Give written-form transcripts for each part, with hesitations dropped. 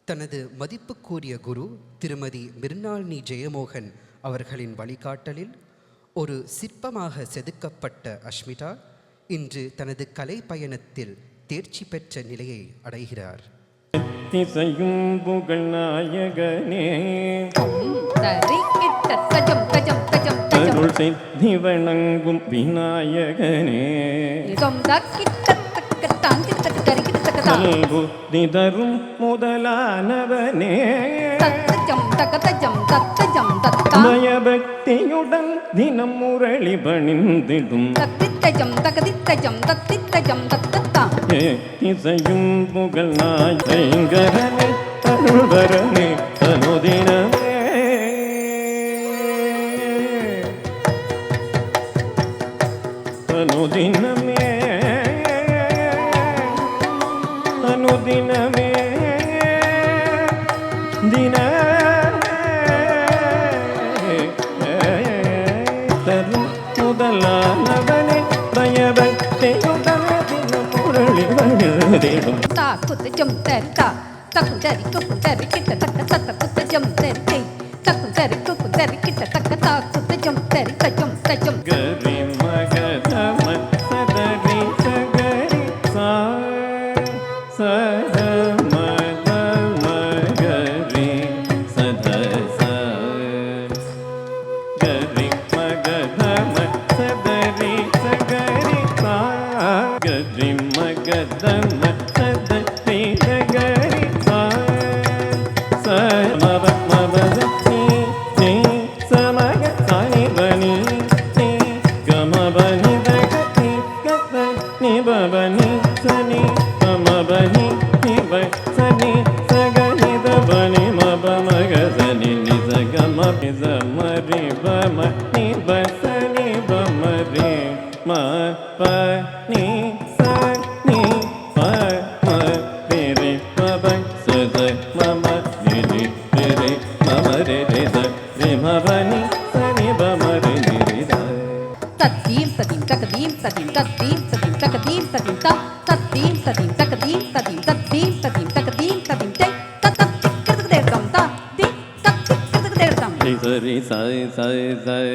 தனது மதிப்புக்குரிய குரு திருமதி மிர்னாளினி ஜெயமோகன் அவர்களின் வழிகாட்டலில் ஒரு சிற்பமாக செதுக்கப்பட்ட அஷ்மிதா இன்று தனது கலை பயணத்தில் தேர்ச்சி பெற்ற நிலையை அடைகிறார். திசையும் புகழ் நாயகனே அருள் செய்தி வணங்கும் விநாயகனே புத்தி தரும் முதலானவனே பயபக்தியுடன் தினம் முரளி பணிந்திடும் இசையும் புகழ் நாயகனே அருள்வரனே அனுதினமே அனுதினமே அனுதினமே தின தரும் முதலானவனே பயபக்தியுடன் தினம் முரளி பணிந்திடும் தாக்குத்தஜம் தரிதா தக்குந்தரி குக்குந்தரி கிட்ட தக்க தத்த குத்தஜம் தரிதை தக்குந்தரி கிட்ட தக்க தாக்குத்தஜம் தரி தஜம் தஜம் கரி மகதம சதரி சகரி சா சத மத மகரி சத ச கரி மகதம சதரி சகரி சா கரி மகதம சதரி சகரி சா ச மவ மவதி நீ சமக சானி பனி நீ கம பனி தகதி கத நீ பவனி சனி கம பனி நீ ப சனி சகனி த பனி மப மக சனி நி சகம பி சமரி பம நீ ப சனி பமரி ம ப நீ ச நீ ப ம ரி ரி மப ச ச மம ரி ரி ரி ரி மம ரி ரி த ரி மபனி சனி பமரி ரி ரி த தத்தீம் ததீம் தகதீம் ததீம் தத்தீம் ததீம் தகதீம் ததீம் த தத்தீம் ததீம் தகதீம் ததீம் தத்தீம் ததீம் தகதீம் ததீம் தை தத்தத்திக்கிறதுதேர்தம் தா தி தத்திக்கிறதுதேர்தம் ni sari sai sai sai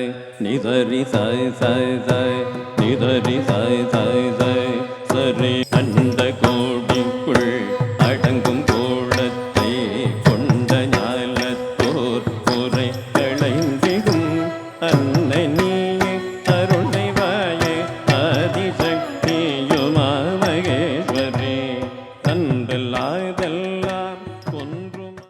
ni sari sai sai sai ni sari sai sai sai sari அந்த கோடிக்குள் அடங்கும் கோலத்தை கொண்ட ஞாலத்தோர் குறை களைந்திடும்